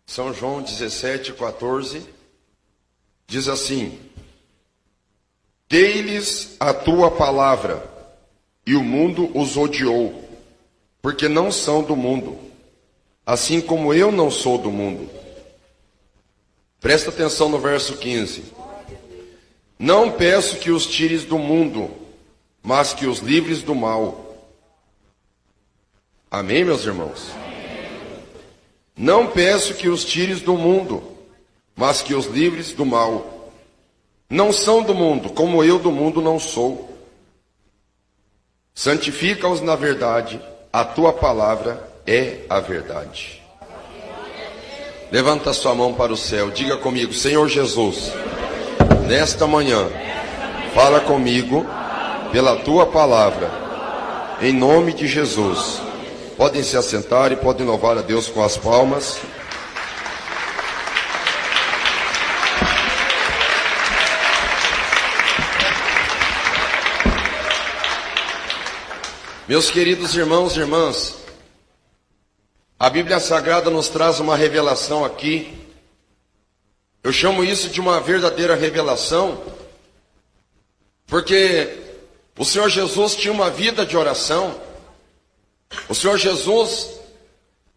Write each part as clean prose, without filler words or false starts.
São João 17:14, diz assim: Dei-lhes a tua palavra, e o mundo os odiou, porque não são do mundo, assim como eu não sou do mundo. Presta atenção no verso 15. Não peço que os tires do mundo, mas que os livres do mal. Amém, meus irmãos? Não peço que os tires do mundo, mas que os livres do mal. Não são do mundo, como eu do mundo não sou. Santifica-os na verdade, a tua palavra é a verdade. Levanta sua mão para o céu, diga comigo: Senhor Jesus, nesta manhã, fala comigo pela tua palavra, em nome de Jesus. Podem se assentar e podem louvar a Deus com as palmas. Meus queridos irmãos e irmãs, a Bíblia Sagrada nos traz uma revelação aqui. Eu chamo isso de uma verdadeira revelação, porque o Senhor Jesus tinha uma vida de oração. O Senhor Jesus,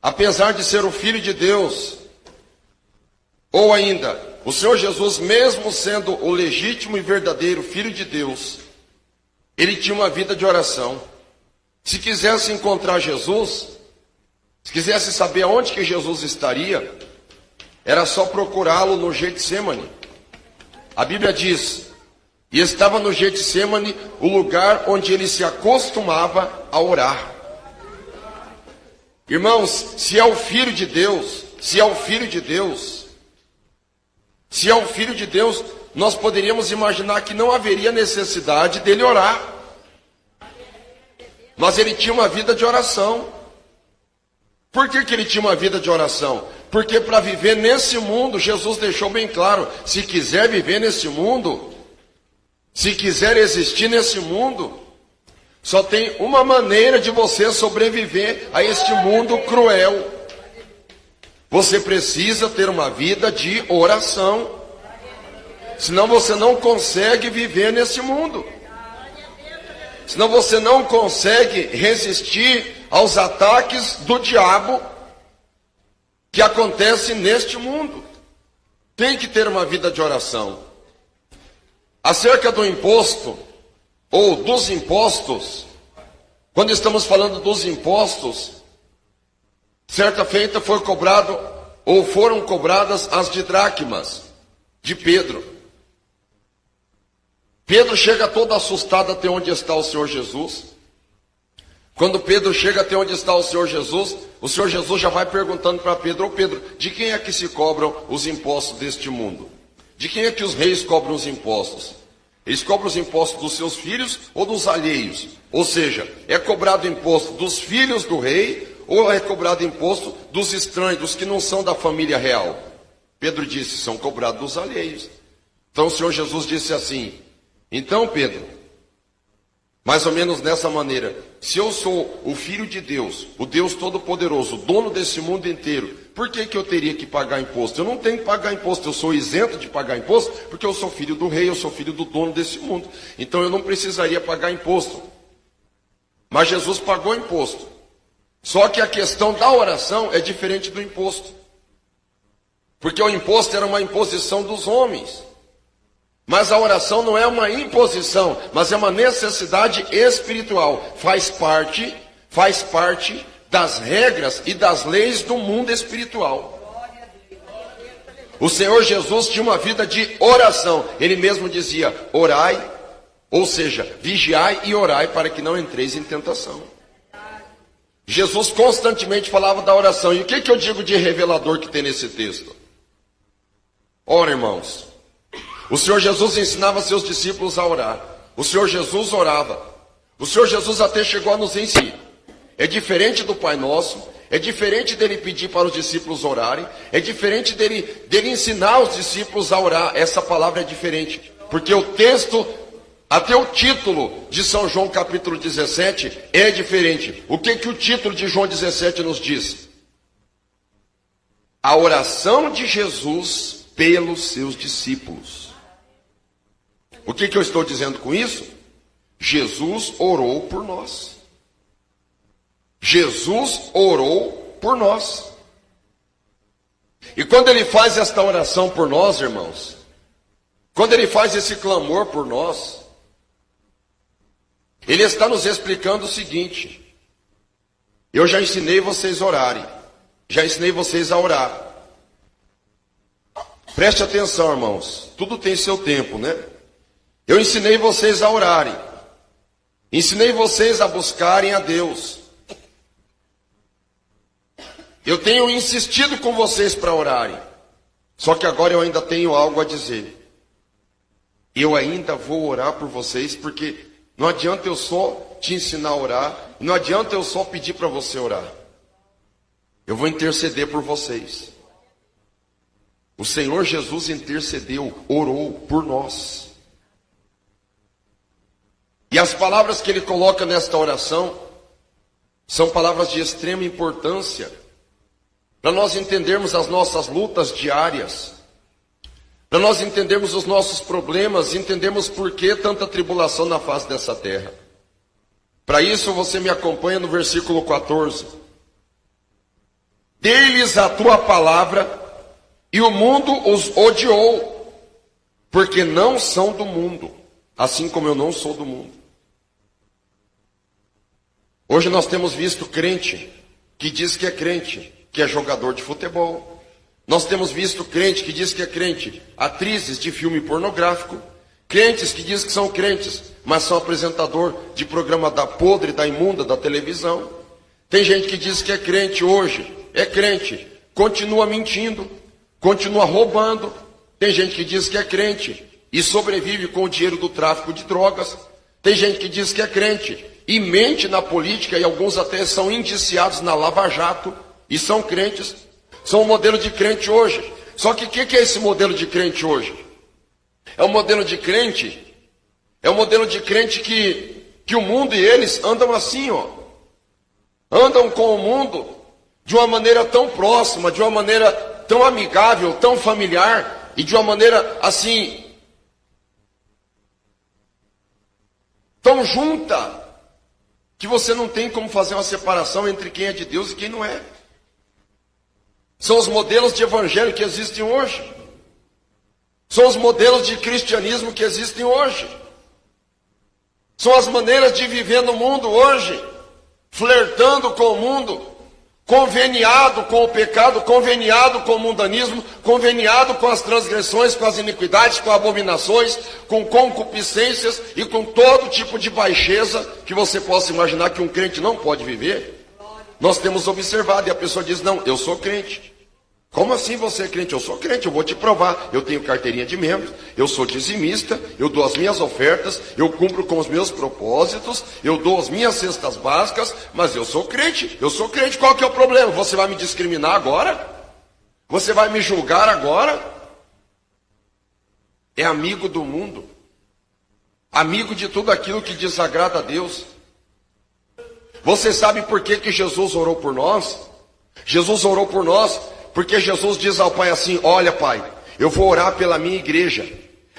apesar de ser o Filho de Deus, ou ainda, o Senhor Jesus, mesmo sendo o legítimo e verdadeiro Filho de Deus, ele tinha uma vida de oração. Se quisesse encontrar Jesus, se quisesse saber aonde que Jesus estaria, era só procurá-lo no Getsemane. A Bíblia diz: e estava no Getsemane o lugar onde ele se acostumava a orar. Irmãos, se é o Filho de Deus, se é o Filho de Deus, se é o Filho de Deus, nós poderíamos imaginar que não haveria necessidade dele orar. Mas ele tinha uma vida de oração. Por que ele tinha uma vida de oração? Porque para viver nesse mundo, Jesus deixou bem claro: se quiser viver nesse mundo, se quiser existir nesse mundo, só tem uma maneira de você sobreviver a este mundo cruel. Você precisa ter uma vida de oração. Senão você não consegue viver nesse mundo. Senão você não consegue resistir aos ataques do diabo que acontecem neste mundo. Tem que ter uma vida de oração. Acerca do imposto, ou dos impostos, quando estamos falando dos impostos, certa feita foi cobrado, ou foram cobradas as didracmas de Pedro. Pedro chega todo assustado até onde está o Senhor Jesus. Quando Pedro chega até onde está o Senhor Jesus já vai perguntando para Pedro: ô Pedro, de quem é que se cobram os impostos deste mundo? De quem é que os reis cobram os impostos? Eles cobram os impostos dos seus filhos ou dos alheios? Ou seja, é cobrado imposto dos filhos do rei ou é cobrado imposto dos estranhos, dos que não são da família real? Pedro disse: são cobrados dos alheios. Então o Senhor Jesus disse assim: então Pedro, mais ou menos dessa maneira, se eu sou o Filho de Deus, o Deus Todo-Poderoso, o dono desse mundo inteiro, por que eu teria que pagar imposto? Eu não tenho que pagar imposto, eu sou isento de pagar imposto, porque eu sou filho do rei, eu sou filho do dono desse mundo. Então eu não precisaria pagar imposto. Mas Jesus pagou imposto. Só que a questão da oração é diferente do imposto. Porque o imposto era uma imposição dos homens. Mas a oração não é uma imposição, mas é uma necessidade espiritual. Faz parte das regras e das leis do mundo espiritual. O Senhor Jesus tinha uma vida de oração. Ele mesmo dizia: orai, ou seja, vigiai e orai para que não entreis em tentação. Jesus constantemente falava da oração. E o que eu digo de revelador que tem nesse texto? Ora, irmãos, o Senhor Jesus ensinava seus discípulos a orar. O Senhor Jesus orava. O Senhor Jesus até chegou a nos ensinar. É diferente do Pai Nosso. É diferente dele pedir para os discípulos orarem. É diferente dele ensinar os discípulos a orar. Essa palavra é diferente. Porque o texto, até o título de São João capítulo 17 é diferente. O que o título de João 17 nos diz? a oração de Jesus pelos seus discípulos. O que eu estou dizendo com isso? Jesus orou por nós. Jesus orou por nós. E quando ele faz esta oração por nós, irmãos, quando ele faz esse clamor por nós, ele está nos explicando o seguinte: eu já ensinei vocês a orarem, já ensinei vocês a orar. Preste atenção, irmãos, tudo tem seu tempo, né? Eu ensinei vocês a orarem, ensinei vocês a buscarem a Deus. Eu tenho insistido com vocês para orarem, só que agora eu ainda tenho algo a dizer. Eu ainda vou orar por vocês, porque não adianta eu só te ensinar a orar, não adianta eu só pedir para você orar. Eu vou interceder por vocês. O Senhor Jesus intercedeu, orou por nós. E as palavras que ele coloca nesta oração são palavras de extrema importância para nós entendermos as nossas lutas diárias, para nós entendermos os nossos problemas, entendermos por que tanta tribulação na face dessa terra. Para isso você me acompanha no versículo 14. Dei-lhes a tua palavra e o mundo os odiou, porque não são do mundo, assim como eu não sou do mundo. Hoje nós temos visto crente que diz que é crente, que é jogador de futebol. Nós temos visto crente que diz que é crente, atrizes de filme pornográfico. Crentes que dizem que são crentes, mas são apresentador de programa da podre, da imunda, da televisão. Tem gente que diz que é crente hoje, é crente, continua mentindo, continua roubando. Tem gente que diz que é crente e sobrevive com o dinheiro do tráfico de drogas. Tem gente que diz que é crente e mente na política, e alguns até são indiciados na Lava Jato e são crentes. São um modelo de crente hoje. Só que o que é esse modelo de crente hoje? É um modelo de crente que o mundo e eles andam assim, ó. Andam com o mundo de uma maneira tão próxima, de uma maneira tão amigável, tão familiar, e de uma maneira assim, tão junta, que você não tem como fazer uma separação entre quem é de Deus e quem não é. São os modelos de evangelho que existem hoje. São os modelos de cristianismo que existem hoje. São as maneiras de viver no mundo hoje, flertando com o mundo, conveniado com o pecado, conveniado com o mundanismo, conveniado com as transgressões, com as iniquidades, com abominações, com concupiscências e com todo tipo de baixeza que você possa imaginar que um crente não pode viver. Nós temos observado, e a pessoa diz: não, eu sou crente. Como assim você é crente? Eu sou crente, eu vou te provar. Eu tenho carteirinha de membro, eu sou dizimista, eu dou as minhas ofertas, eu cumpro com os meus propósitos, eu dou as minhas cestas básicas, mas eu sou crente. Qual que é o problema? Você vai me discriminar agora? Você vai me julgar agora? É amigo do mundo, amigo de tudo aquilo que desagrada a Deus. Você sabe por que Jesus orou por nós? Jesus orou por nós porque Jesus diz ao Pai assim: olha, Pai, eu vou orar pela minha igreja.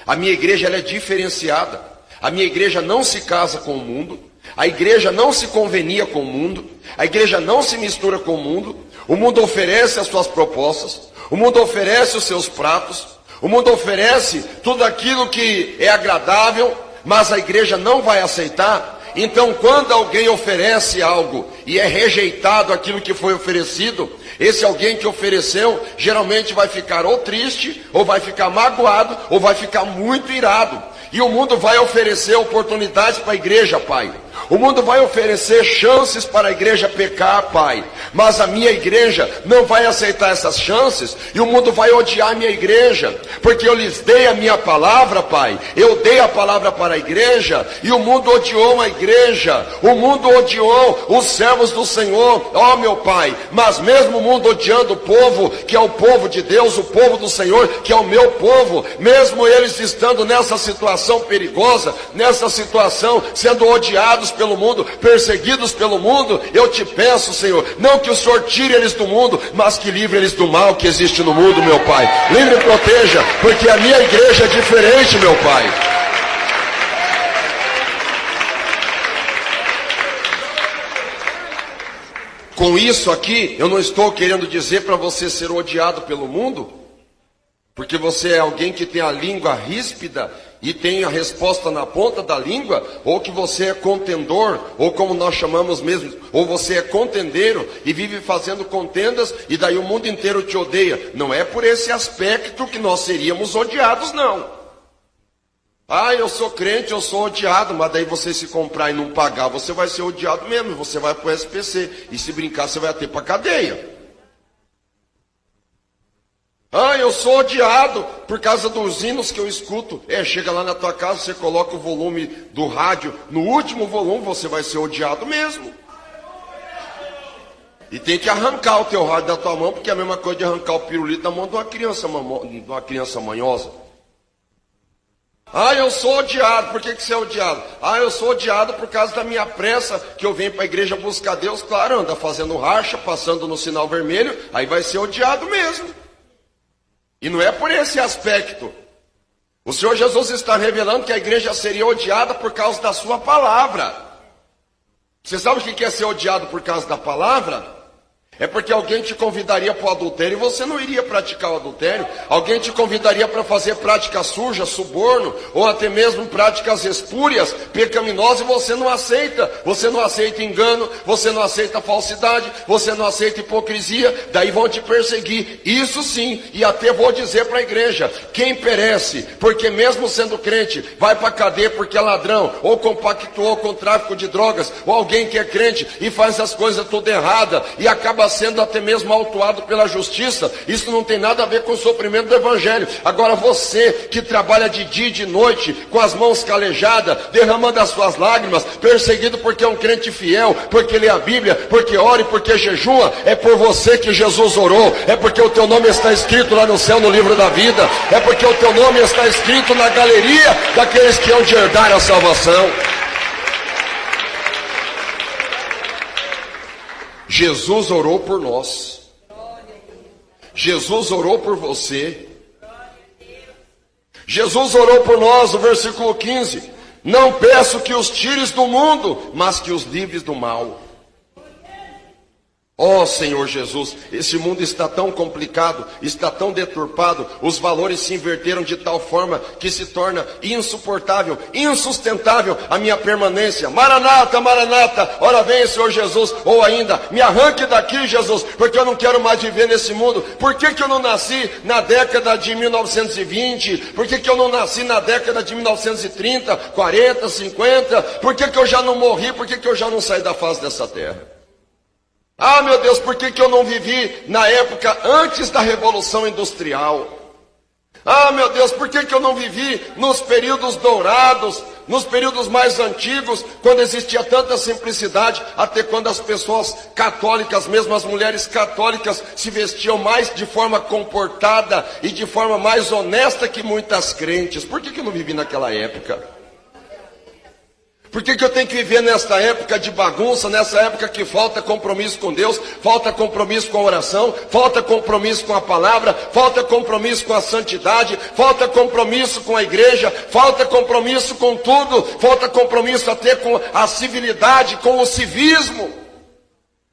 A minha igreja, ela é diferenciada. A minha igreja não se casa com o mundo. A igreja não se convenia com o mundo. A igreja não se mistura com o mundo. O mundo oferece as suas propostas. O mundo oferece os seus pratos. O mundo oferece tudo aquilo que é agradável, mas a igreja não vai aceitar. Então, quando alguém oferece algo e é rejeitado aquilo que foi oferecido, esse alguém que ofereceu geralmente vai ficar ou triste, ou vai ficar magoado, ou vai ficar muito irado. E o mundo vai oferecer oportunidades para a igreja, Pai. O mundo vai oferecer chances para a igreja pecar, Pai. Mas a minha igreja não vai aceitar essas chances, e o mundo vai odiar a minha igreja, porque eu lhes dei a minha palavra, Pai. Eu dei a palavra para a igreja, e o mundo odiou a igreja. O mundo odiou os servos do Senhor, ó meu Pai. Mas mesmo o mundo odiando o povo, que é o povo de Deus, o povo do Senhor, que é o meu povo, mesmo eles estando nessa situação perigosa, nessa situação, sendo odiados pelo mundo, perseguidos pelo mundo, eu te peço, Senhor, não que o Senhor tire eles do mundo, mas que livre eles do mal que existe no mundo, meu Pai. Livre e proteja, porque a minha igreja é diferente, meu Pai. Com isso aqui, eu não estou querendo dizer para você ser odiado pelo mundo, porque você é alguém que tem a língua ríspida e tem a resposta na ponta da língua, ou que você é contendor, ou como nós chamamos mesmo, ou você é contendeiro e vive fazendo contendas e daí o mundo inteiro te odeia. Não é por esse aspecto que nós seríamos odiados, não. Ah, eu sou crente, eu sou odiado, mas daí você se comprar e não pagar, você vai ser odiado mesmo, você vai para o SPC, e se brincar você vai até para a cadeia. Ah, eu sou odiado por causa dos hinos que eu escuto. Chega lá na tua casa, você coloca o volume do rádio no último volume, você vai ser odiado mesmo. E tem que arrancar o teu rádio da tua mão, porque é a mesma coisa de arrancar o pirulito da mão de uma criança manhosa. Ah, eu sou odiado. Por que você é odiado? Ah, eu sou odiado por causa da minha pressa, que eu venho para a igreja buscar Deus. Claro, anda fazendo racha, passando no sinal vermelho, aí vai ser odiado mesmo. E não é por esse aspecto. O Senhor Jesus está revelando que a igreja seria odiada por causa da sua palavra. Você sabe o que é ser odiado por causa da palavra? É porque alguém te convidaria para o adultério e você não iria praticar o adultério. Alguém te convidaria para fazer prática suja, suborno, ou até mesmo práticas espúrias, pecaminosas, e você não aceita. Você não aceita engano, você não aceita falsidade, você não aceita hipocrisia, daí vão te perseguir. Isso sim, e até vou dizer para a igreja, quem perece, porque mesmo sendo crente, vai para a cadeia porque é ladrão, ou compactuou com o tráfico de drogas, ou alguém que é crente e faz as coisas tudo errada, e acaba sendo até mesmo autuado pela justiça. Isso não tem nada a ver com o sofrimento do evangelho. Agora você que trabalha de dia e de noite, com as mãos calejadas, derramando as suas lágrimas, perseguido porque é um crente fiel, porque lê a Bíblia, porque ora e porque jejua, é por você que Jesus orou, é porque o teu nome está escrito lá no céu, no livro da vida, é porque o teu nome está escrito na galeria daqueles que hão de herdar a salvação. Jesus orou por nós. Jesus orou por você. Jesus orou por nós, no versículo 15. Não peço que os tires do mundo, mas que os livres do mal. Ó Senhor Jesus, esse mundo está tão complicado, está tão deturpado, os valores se inverteram de tal forma que se torna insuportável, insustentável a minha permanência. Maranata, Maranata, ora vem Senhor Jesus, ou ainda, me arranque daqui Jesus, porque eu não quero mais viver nesse mundo. Por que eu não nasci na década de 1920? Por que eu não nasci na década de 1930, 40, 50? Por que eu já não morri? Por que eu já não saí da face dessa terra? Ah, meu Deus, por que eu não vivi na época antes da Revolução Industrial? Ah, meu Deus, por que eu não vivi nos períodos dourados, nos períodos mais antigos, quando existia tanta simplicidade, até quando as pessoas católicas, mesmo as mulheres católicas, se vestiam mais de forma comportada e de forma mais honesta que muitas crentes? Por que eu não vivi naquela época? Por que eu tenho que viver nesta época de bagunça, nessa época que falta compromisso com Deus, falta compromisso com a oração, falta compromisso com a palavra, falta compromisso com a santidade, falta compromisso com a igreja, falta compromisso com tudo, falta compromisso até com a civilidade, com o civismo?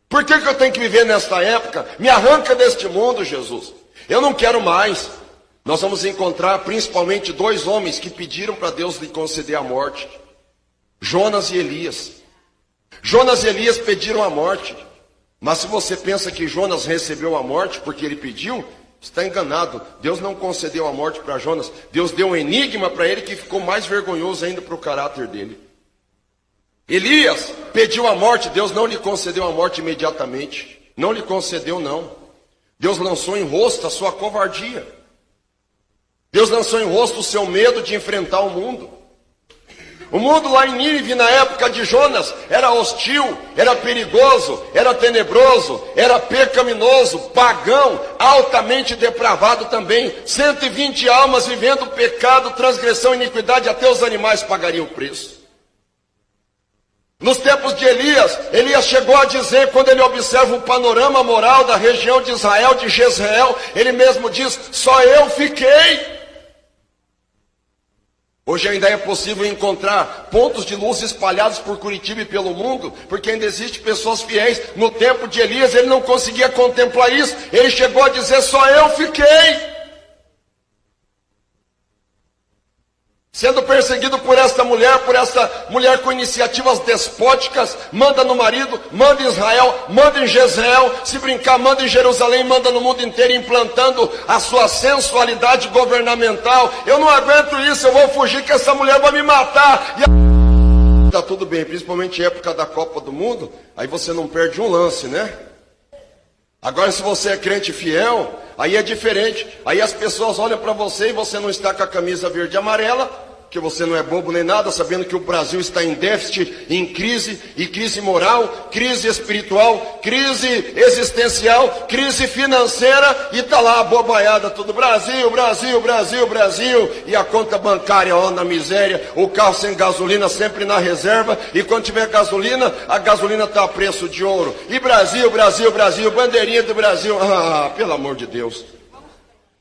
Por que eu tenho que viver nesta época? Me arranca deste mundo, Jesus. Eu não quero mais. Nós vamos encontrar principalmente dois homens que pediram para Deus lhe conceder a morte. Jonas e Elias. Jonas e Elias pediram a morte. Mas se você pensa que Jonas recebeu a morte porque ele pediu, está enganado. Deus não concedeu a morte para Jonas. Deus deu um enigma para ele que ficou mais vergonhoso ainda para o caráter dele. Elias pediu a morte. Deus não lhe concedeu a morte imediatamente. Não lhe concedeu, não. Deus lançou em rosto a sua covardia. Deus lançou em rosto o seu medo de enfrentar o mundo. O mundo lá em Nínive, na época de Jonas, era hostil, era perigoso, era tenebroso, era pecaminoso, pagão, altamente depravado também. 120 almas vivendo pecado, transgressão, iniquidade, até os animais pagariam o preço. Nos tempos de Elias, Elias chegou a dizer, quando ele observa o panorama moral da região de Israel, de Jezreel, ele mesmo diz, só eu fiquei. Hoje ainda é possível encontrar pontos de luz espalhados por Curitiba e pelo mundo, porque ainda existem pessoas fiéis. No tempo de Elias ele não conseguia contemplar isso, ele chegou a dizer, só eu fiquei. Sendo perseguido por esta mulher com iniciativas despóticas, manda no marido, manda em Israel, manda em Jezreel, se brincar, manda em Jerusalém, manda no mundo inteiro, implantando a sua sensualidade governamental. Eu não aguento isso, eu vou fugir que essa mulher vai me matar. E tá tudo bem, principalmente em época da Copa do Mundo, aí você não perde um lance, né? Agora se você é crente fiel, aí é diferente. Aí as pessoas olham para você e você não está com a camisa verde e amarela, que você não é bobo nem nada, sabendo que o Brasil está em déficit, em crise, e crise moral, crise espiritual, crise existencial, crise financeira, e está lá a bobaiada tudo, Brasil, Brasil, Brasil, Brasil, e a conta bancária, ó, na miséria, o carro sem gasolina sempre na reserva, e quando tiver gasolina, a gasolina está a preço de ouro, e Brasil, Brasil, Brasil, bandeirinha do Brasil, pelo amor de Deus.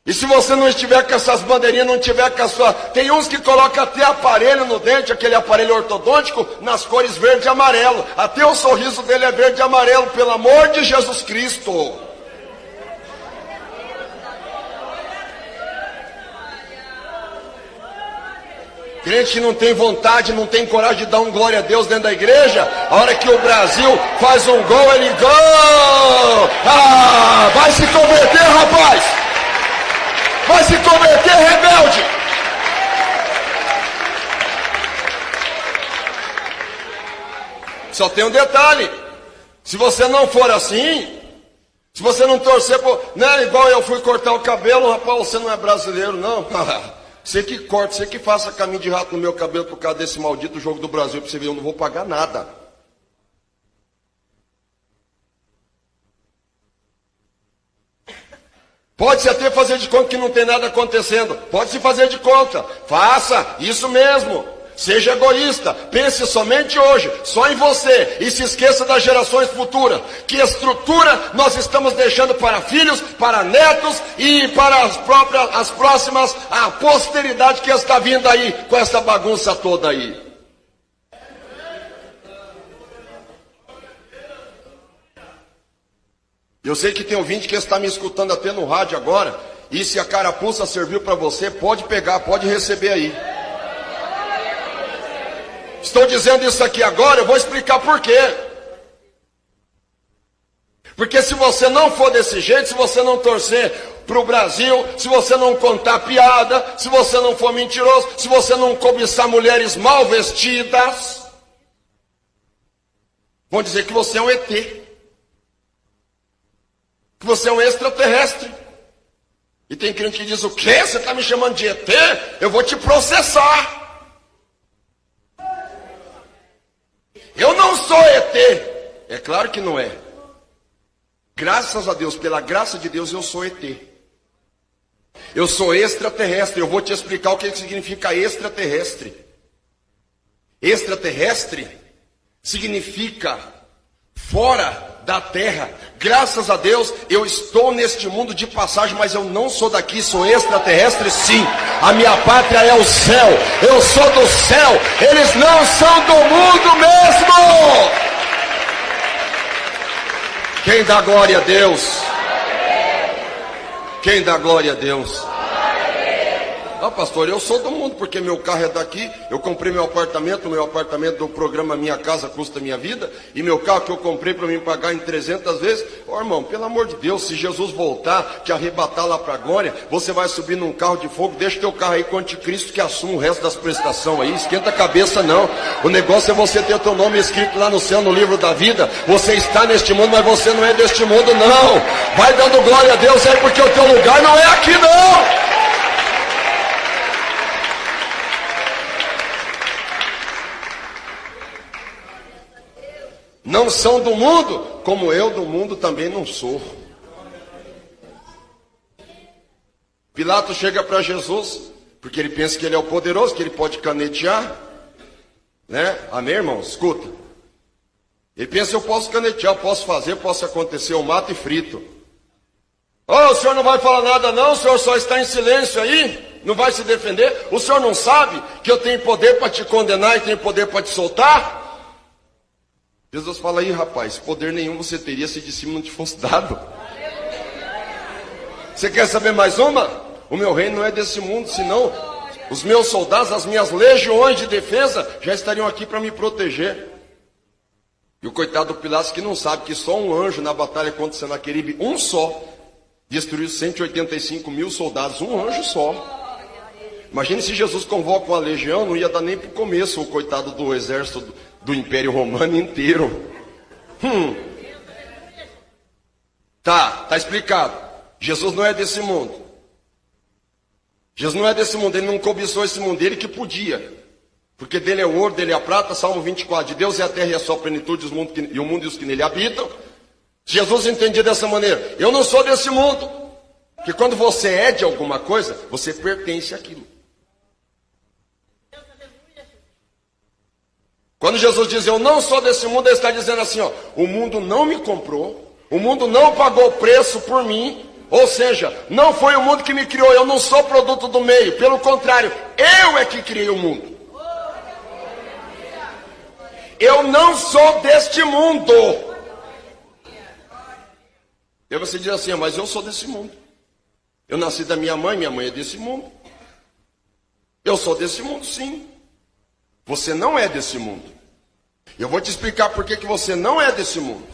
E se você não estiver com essas bandeirinhas, não tiver com a sua... Tem uns que colocam até aparelho no dente, aquele aparelho ortodôntico, nas cores verde e amarelo. Até o sorriso dele é verde e amarelo, pelo amor de Jesus Cristo. Crente que não tem vontade, não tem coragem de dar um glória a Deus dentro da igreja, a hora que o Brasil faz um gol, ele gol! Vai se converter, rapaz! Vai se converter, rebelde! Só tem um detalhe: se você não for assim, se você não torcer por... Não é igual eu fui cortar o cabelo, rapaz, você não é brasileiro, não. Você que corta, você que faça caminho de rato no meu cabelo por causa desse maldito jogo do Brasil, pra você ver, eu não vou pagar nada. Pode-se até fazer de conta que não tem nada acontecendo. Pode-se fazer de conta. Faça, isso mesmo. Seja egoísta. Pense somente hoje, só em você. E se esqueça das gerações futuras. Que estrutura nós estamos deixando para filhos, para netos e para as próximas, a posteridade que está vindo aí com essa bagunça toda aí. Eu sei que tem ouvinte que está me escutando até no rádio agora, e se a carapuça serviu para você, pode pegar, pode receber aí. Estou dizendo isso aqui agora, eu vou explicar por quê. Porque se você não for desse jeito, se você não torcer para o Brasil, se você não contar piada, se você não for mentiroso, se você não cobiçar mulheres mal vestidas, vão dizer que você é um ET. Que você é um extraterrestre. E tem crente que diz, o quê? Você está me chamando de ET? Eu vou te processar. Eu não sou ET. É claro que não é. Graças a Deus, pela graça de Deus, eu sou ET. Eu sou extraterrestre. Eu vou te explicar o que significa extraterrestre. Extraterrestre significa fora da terra. Graças a Deus, eu estou neste mundo de passagem, mas eu não sou daqui, sou extraterrestre sim. A minha pátria é o céu, eu sou do céu, eles não são do mundo mesmo. Quem dá glória a Deus? Quem dá glória a Deus? Ah, pastor, eu sou do mundo porque meu carro é daqui, eu comprei meu apartamento do programa Minha Casa Custa Minha Vida, e meu carro que eu comprei para mim pagar em 300 vezes. Ô irmão, pelo amor de Deus, se Jesus voltar, te arrebatar lá para a glória, você vai subir num carro de fogo, deixa teu carro aí com o anticristo que assuma o resto das prestações aí, esquenta a cabeça não. O negócio é você ter o teu nome escrito lá no céu, no livro da vida. Você está neste mundo, mas você não é deste mundo não. Vai dando glória a Deus aí, porque o teu lugar não é aqui não. Não são do mundo, como eu do mundo também não sou. Pilatos chega para Jesus, porque ele pensa que ele é o poderoso, que ele pode canetear, né? Amém, irmão? Escuta. Ele pensa, eu posso canetear, eu posso fazer, posso acontecer, eu mato e frito. Oh, o senhor não vai falar nada não, o senhor só está em silêncio aí, não vai se defender? O senhor não sabe que eu tenho poder para te condenar e tenho poder para te soltar? Jesus fala, aí rapaz, poder nenhum você teria se de cima não te fosse dado. Você quer saber mais uma? O meu reino não é desse mundo, senão os meus soldados, as minhas legiões de defesa já estariam aqui para me proteger. E o coitado do Pilatos que não sabe que só um anjo na batalha contra Senaqueribe, um só, destruiu 185 mil soldados, um anjo só. Imagine se Jesus convoca uma legião, não ia dar nem para o começo o coitado do exército do Império Romano inteiro. Tá explicado. Jesus não é desse mundo. Jesus não é desse mundo, ele não cobiçou esse mundo, ele que podia. Porque dele é o ouro, dele é a prata, Salmo 24, de Deus é a terra e a sua plenitude, e o mundo e os que nele habitam. Jesus entendia dessa maneira, eu não sou desse mundo. Porque quando você é de alguma coisa, você pertence àquilo. Quando Jesus diz, eu não sou desse mundo, ele está dizendo assim, ó, o mundo não me comprou, o mundo não pagou preço por mim, ou seja, não foi o mundo que me criou, eu não sou produto do meio, pelo contrário, eu é que criei o mundo. Eu não sou deste mundo. E você diz assim, mas eu sou desse mundo. Eu nasci da minha mãe é desse mundo. Eu sou desse mundo, sim. Você não é desse mundo. Eu vou te explicar por que você não é desse mundo.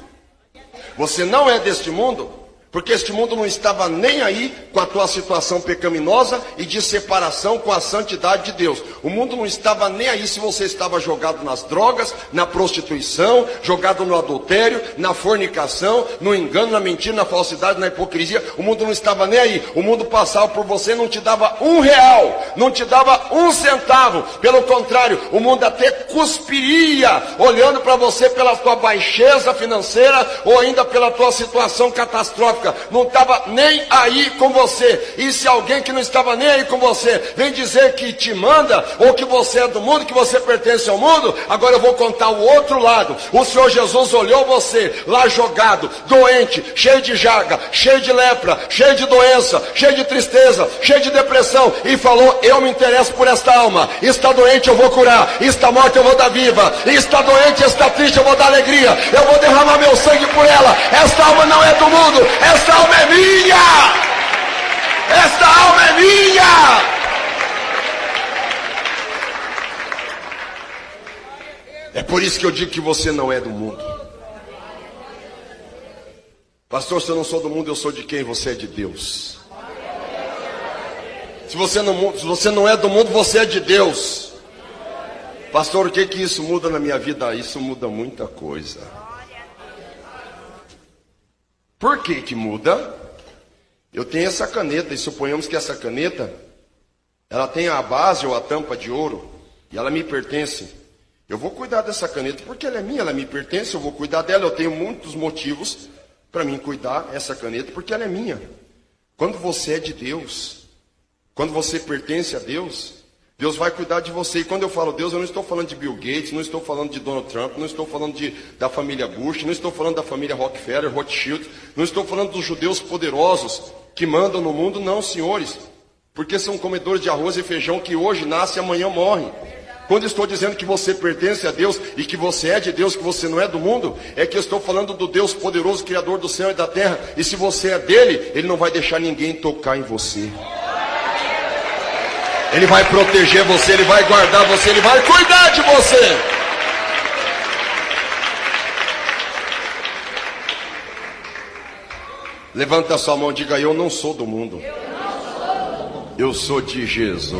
Você não é deste mundo porque este mundo não estava nem aí com a tua situação pecaminosa e de separação com a santidade de Deus. O mundo não estava nem aí se você estava jogado nas drogas, na prostituição, jogado no adultério, na fornicação, no engano, na mentira, na falsidade, na hipocrisia. O mundo não estava nem aí. O mundo passava por você e não te dava R$1, não te dava 1 centavo. Pelo contrário, o mundo até cuspiria, olhando para você pela tua baixeza financeira ou ainda pela tua situação catastrófica. Não estava nem aí com você. E se alguém que não estava nem aí com você vem dizer que te manda, ou que você é do mundo, que você pertence ao mundo, agora eu vou contar o outro lado. O Senhor Jesus olhou você lá jogado, doente, cheio de jaga, cheio de lepra, cheio de doença, cheio de tristeza, cheio de depressão, e falou, eu me interesso por esta alma. Está doente, eu vou curar. Está morta, eu vou dar vida. Está doente, está triste, eu vou dar alegria. Eu vou derramar meu sangue por ela. Esta alma não é do mundo. Esta alma é minha! Esta alma é minha! É por isso que eu digo que você não é do mundo. Pastor, se eu não sou do mundo, eu sou de quem? Você é de Deus. Se você não é do mundo, você é de Deus. Pastor, o que isso muda na minha vida? Isso muda muita coisa. Por que muda? Eu tenho essa caneta, e suponhamos que essa caneta, ela tem a base ou a tampa de ouro, e ela me pertence. Eu vou cuidar dessa caneta, porque ela é minha, ela me pertence, eu vou cuidar dela. Eu tenho muitos motivos para mim cuidar dessa caneta, porque ela é minha. Quando você é de Deus, quando você pertence a Deus, Deus vai cuidar de você. E quando eu falo Deus, eu não estou falando de Bill Gates, não estou falando de Donald Trump, não estou falando da família Bush, não estou falando da família Rockefeller, Rothschild, não estou falando dos judeus poderosos que mandam no mundo, não, senhores. Porque são comedores de arroz e feijão que hoje nascem e amanhã morrem. Quando estou dizendo que você pertence a Deus e que você é de Deus, que você não é do mundo, é que eu estou falando do Deus poderoso, Criador do céu e da terra. E se você é dele, ele não vai deixar ninguém tocar em você. Ele vai proteger você, ele vai guardar você, ele vai cuidar de você. Levanta a sua mão e diga, eu não sou do mundo. Eu sou de Jesus.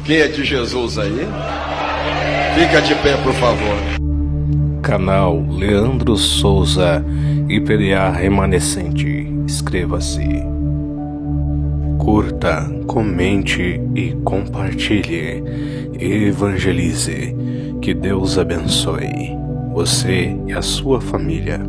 Quem é de Jesus aí? Fica de pé, por favor. Canal Leandro Souza, IPDA Remanescente. Inscreva-se. Curta, comente e compartilhe. Evangelize. Que Deus abençoe você e a sua família.